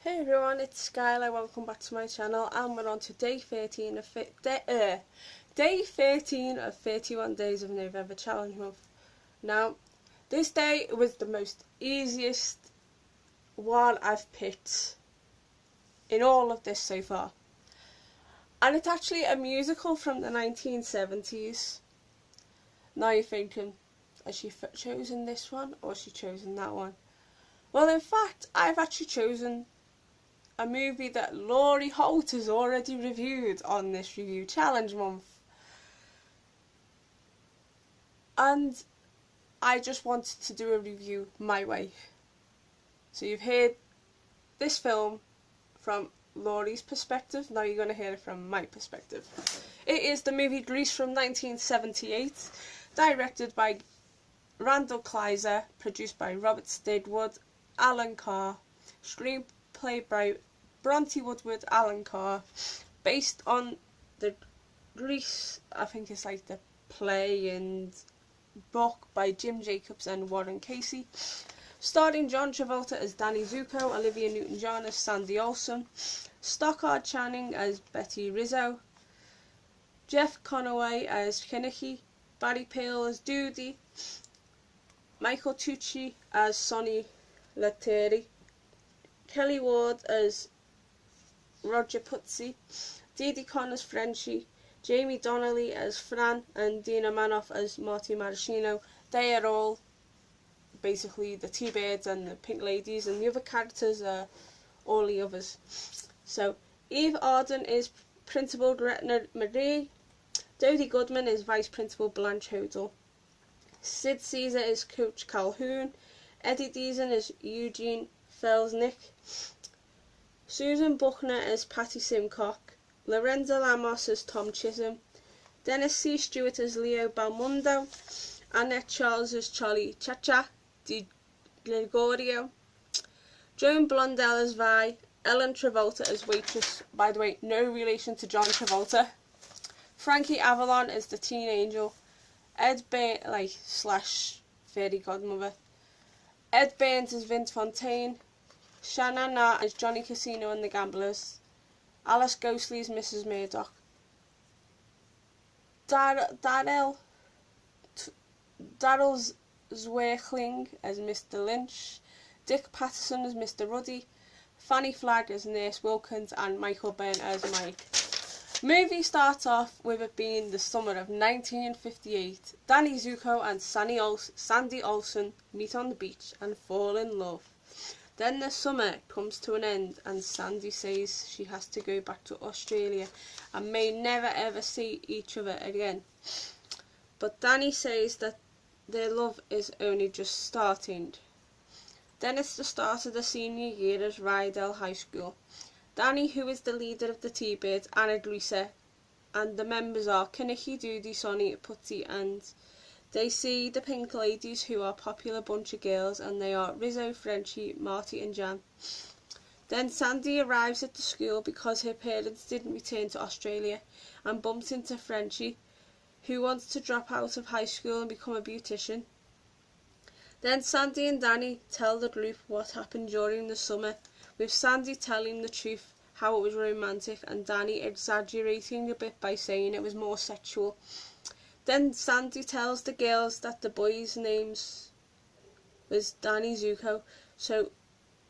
Hey everyone, it's Skylar. Welcome back to my channel, and we're on to day 13 of 31 days of November challenge month. Now, this day was the most easiest one I've picked in all of this so far, and it's actually a musical from the 1970s. Now you're thinking, has she chosen this one or has she chosen that one? Well, in fact, I've actually chosen a movie that Laurie Holt has already reviewed on this review challenge month, and I just wanted to do a review my way. So you've heard this film from Laurie's perspective, now you're going to hear it from my perspective. It is the movie Grease from 1978, directed by Randall Kleiser, produced by Robert Stidwood, Alan Carr, screenplay by Bronte Woodward, Alan Carr, based on the Grease, I think it's like the play and book by Jim Jacobs and Warren Casey, starring John Travolta as Danny Zuko, Olivia Newton-John as Sandy Olsen, Stockard Channing as Betty Rizzo, Jeff Conaway as Kinnicky, Barry Pale as Doody, Michael Tucci as Sonny Lettieri, Kelly Ward as Roger Putsey, Didi Conn as Frenchie, Jamie Donnelly as Fran, and Dina Manoff as Marty Maraschino. They are all basically the T-Birds and the Pink Ladies, and the other characters are all the others. So Eve Arden is Principal Gretna Marie, Dodie Goodman is Vice Principal Blanche Hodel, Sid Caesar is Coach Calhoun, Eddie Deason is Eugene Felsnick, Susan Buckner as Patty Simcock, Lorenzo Lamos as Tom Chisholm, Dennis C. Stewart as Leo Balmundo, Annette Charles as Charlie Chacha Di Gregorio, Joan Blondell as Vi, Ellen Travolta as Waitress, by the way, no relation to John Travolta, Frankie Avalon as the Teen Angel, Ed Burns, slash Fairy Godmother, Ed Burns as Vince Fontaine, Shannon Na as Johnny Casino and the Gamblers, Alice Ghostley as Mrs. Murdoch, Daryl Zwerchling as Mr. Lynch, Dick Patterson as Mr. Ruddy, Fanny Flagg as Nurse Wilkins, and Michael Byrne as Mike. Movie starts off with it being the summer of 1958. Danny Zuko and Sandy Olsen meet on the beach and fall in love. Then the summer comes to an end and Sandy says she has to go back to Australia and may never ever see each other again. But Danny says that their love is only just starting. Then it's the start of the senior year at Rydell High School. Danny, who is the leader of the T-Birds, Anna Greaser, and the members are Kinnicky, Doody, Sonny, Putsey, and they see the Pink Ladies, who are a popular bunch of girls, and they are Rizzo, Frenchie, Marty and Jan. Then Sandy arrives at the school because her parents didn't return to Australia, and bumps into Frenchie, who wants to drop out of high school and become a beautician. Then Sandy and Danny tell the group what happened during the summer, with Sandy telling the truth, how it was romantic, and Danny exaggerating a bit by saying it was more sexual. Then Sandy tells the girls that the boys' names was Danny Zuko, so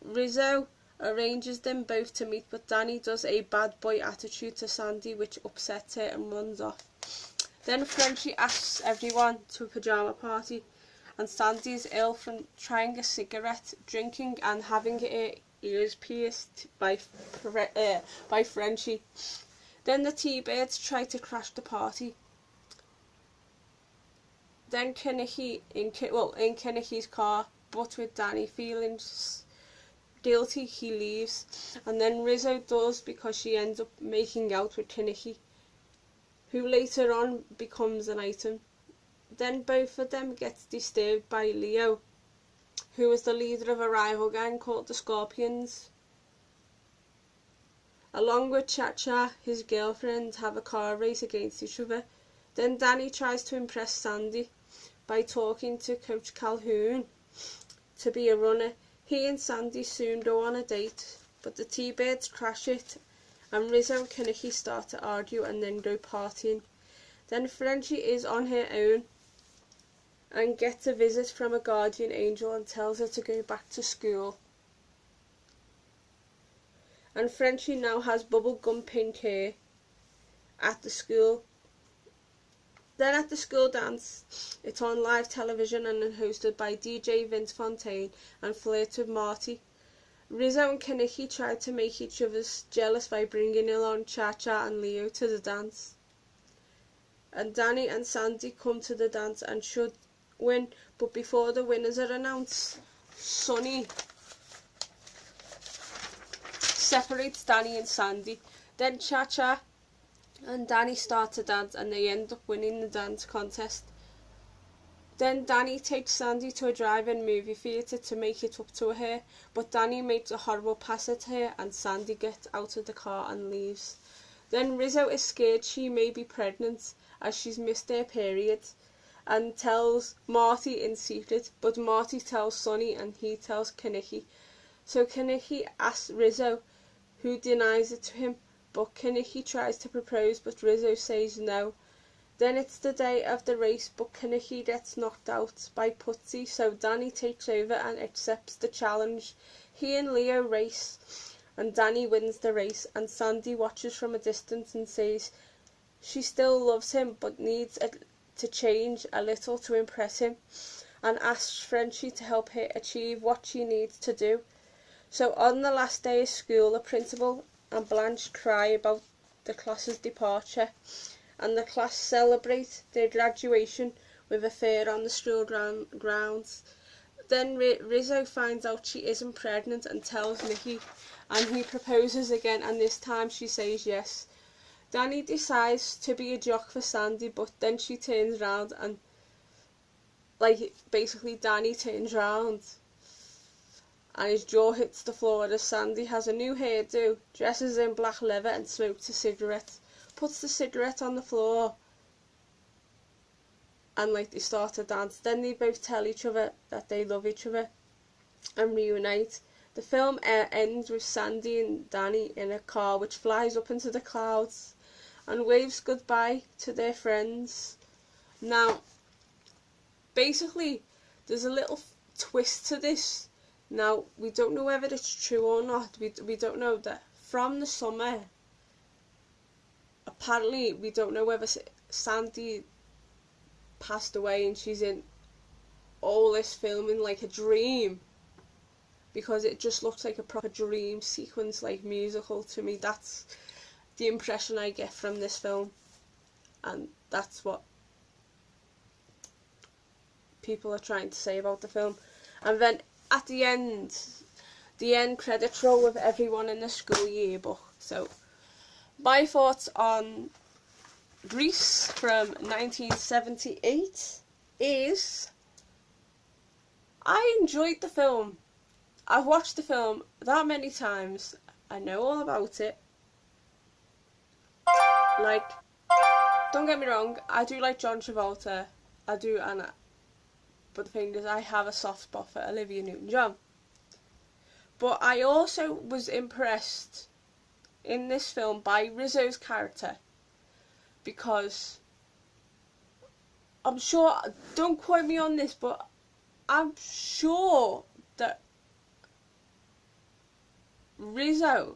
Rizzo arranges them both to meet, but Danny does a bad boy attitude to Sandy, which upsets her and runs off. Then Frenchie asks everyone to a pyjama party, and Sandy is ill from trying a cigarette, drinking, and having her ears pierced by Frenchie. Then the T-Birds try to crash the party. Then Kinnicky, in Kinnicky's car, but with Danny feeling guilty, he leaves. And then Rizzo does, because she ends up making out with Kinnicky, who later on becomes an item. Then both of them get disturbed by Leo, who is the leader of a rival gang called the Scorpions. Along with Cha-Cha, his girlfriend, have a car race against each other. Then Danny tries to impress Sandy by talking to Coach Calhoun to be a runner. He and Sandy soon go on a date. but the T-Birds crash it, and Rizzo and Kaneki start to argue and then go partying. Then Frenchie is on her own and gets a visit from a guardian angel and tells her to go back to school. And Frenchie now has bubblegum pink hair at the school. Then at the school dance, it's on live television and hosted by DJ Vince Fontaine and flirts with Marty. Rizzo and Kaneki try to make each other jealous by bringing along Cha-Cha and Leo to the dance. And Danny and Sandy come to the dance and should win, but before the winners are announced, Sonny separates Danny and Sandy. Then Cha-Cha and Danny start to dance and they end up winning the dance contest. Then Danny takes Sandy to a drive-in movie theatre to make it up to her, but Danny makes a horrible pass at her and Sandy gets out of the car and leaves. Then Rizzo is scared she may be pregnant as she's missed her period and tells Marty in secret, but Marty tells Sonny and he tells Kaneki. So Kaneki asks Rizzo, who denies it to him, but Kaneki tries to propose but Rizzo says no. Then it's the day of the race, but Kaneki gets knocked out by Putzi, so Danny takes over and accepts the challenge. He and Leo race, and Danny wins the race, and Sandy watches from a distance and says she still loves him but needs to change a little to impress him, and asks Frenchie to help her achieve what she needs to do. So on the last day of school, the principal and Blanche cry about the class's departure, and the class celebrate their graduation with a fair on the school grounds. Then Rizzo finds out she isn't pregnant and tells Nikki, and he proposes again, and this time she says yes. Danny decides to be a jock for Sandy, but then she turns round and, basically Danny turns round and his jaw hits the floor as Sandy has a new hairdo, dresses in black leather and smokes a cigarette, puts the cigarette on the floor, and they start to dance. Then they both tell each other that they love each other and reunite. The film ends with Sandy and Danny in a car which flies up into the clouds and waves goodbye to their friends. Now, basically, there's a little twist to this. Now, we don't know whether it's true or not. We don't know that from the summer, apparently, we don't know whether Sandy passed away and she's in all this filming like a dream, because it just looks like a proper dream sequence, like musical to me. That's the impression I get from this film, and that's what people are trying to say about the film. And then at the end credits roll with everyone in the school yearbook. So my thoughts on Grease from 1978 is, I enjoyed the film. I've watched the film that many times. I know all about it. Don't get me wrong, I do like John Travolta. I do, but the thing is, I have a soft spot for Olivia Newton-John. But I also was impressed in this film by Rizzo's character, because I'm sure, don't quote me on this, but I'm sure that Rizzo,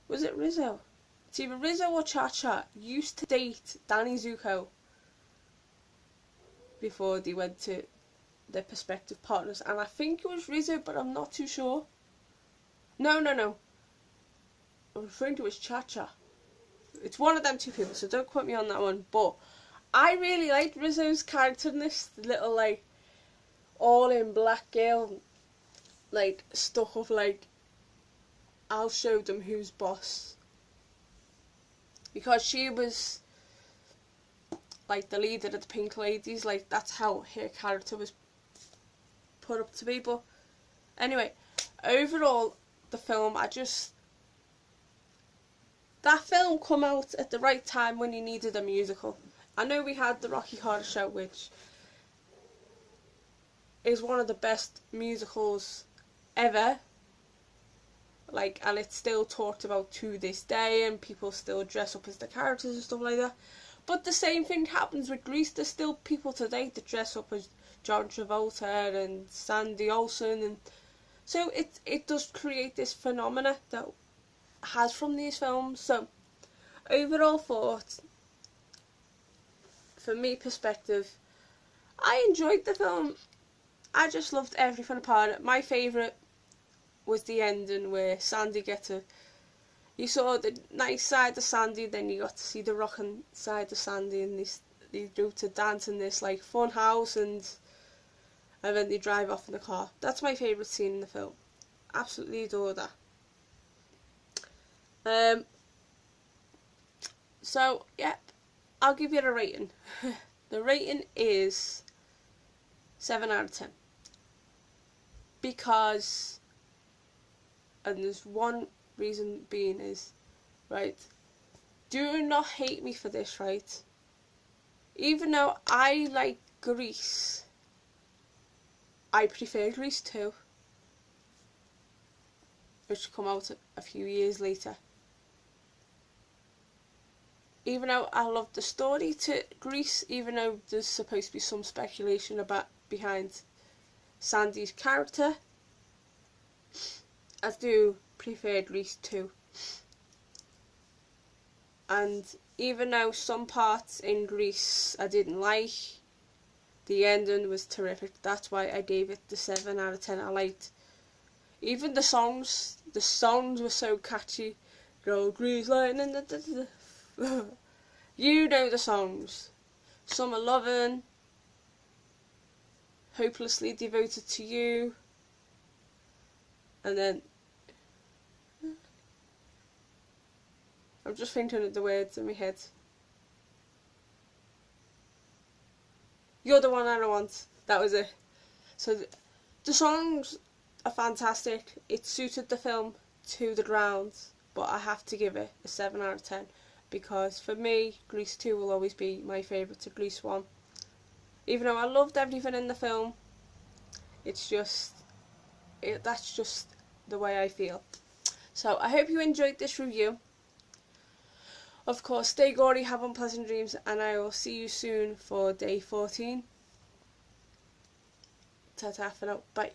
was it Rizzo? It's either Rizzo or Cha-Cha used to date Danny Zuko before they went to their prospective partners, and I think it was Rizzo, but I'm not too sure. No. I'm referring to as Cha-Cha. It's one of them two people, so don't quote me on that one. But I really liked Rizzo's character in this, the little all in black girl, stuff of I'll show them who's boss, because she was the leader of the Pink Ladies. That's how her character was put up to be. But anyway, overall, the film, that film come out at the right time when you needed a musical. I know we had the Rocky Horror Show, which is one of the best musicals ever, like, and it's still talked about to this day, and people still dress up as the characters and stuff like that. But the same thing happens with Grease. There's still people today that dress up as John Travolta and Sandy Olsen, and so it does create this phenomena that has from these films. So overall thought, from me perspective, I enjoyed the film. I just loved everything about it. My favourite was the ending where Sandy you saw the nice side of Sandy, then you got to see the rocking side of Sandy, and they go to dance in this like fun house, and then they drive off in the car. That's my favourite scene in the film. Absolutely adore that. So yep, I'll give it a rating. The rating is 7 out of 10. Because, and there's one reason being is, right, do not hate me for this, right? Even though I like Grease, I prefer Grease 2, which come out a few years later. Even though I love the story to Grease, even though there's supposed to be some speculation about behind Sandy's character, I do prefer Grease 2. And even though some parts in Grease I didn't like, the ending was terrific. That's why I gave it the 7 out of 10. I liked even the songs. The songs were so catchy. Go Grease Lightning. You know the songs. Summer Lovin', Hopelessly Devoted to You, and then I'm just thinking of the words in my head. You're the One I Want. That was it. So the songs are fantastic. It suited the film to the ground, but I have to give it a 7 out of 10 because for me, Grease 2 will always be my favourite to Grease 1. Even though I loved everything in the film, it's just, that's just the way I feel. So I hope you enjoyed this review. Of course, stay gory, have unpleasant dreams, and I will see you soon for day 14. Ta-ta for now. Bye.